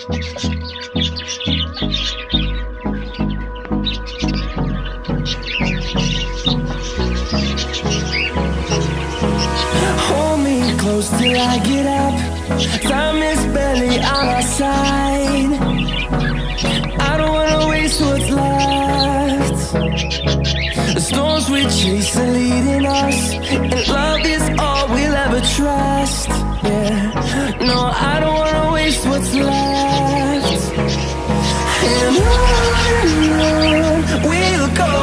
Hold me close till I get up. Time is barely on our side. I don't wanna waste what's left. The storms we chase are leading us, and love is all we'll ever trust. Yeah, no, I don't wanna waste what's left. And on we'll go,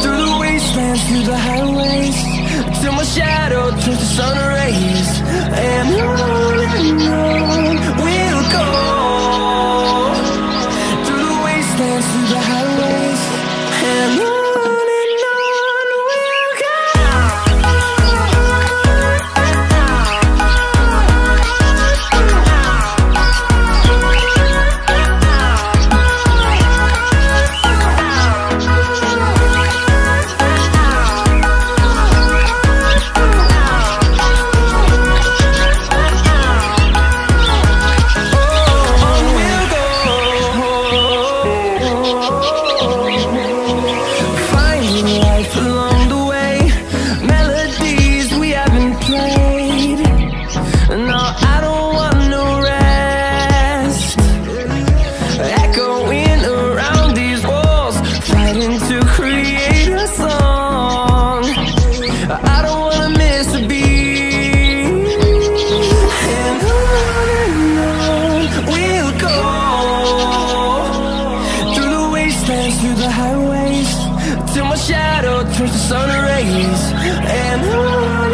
through the wastelands, through the highways, till my shadow turns to sun rays. And on we'll go, through the wastelands, through the highways, and on we'll go. Through the highways, till my shadow turns to sun rays, and on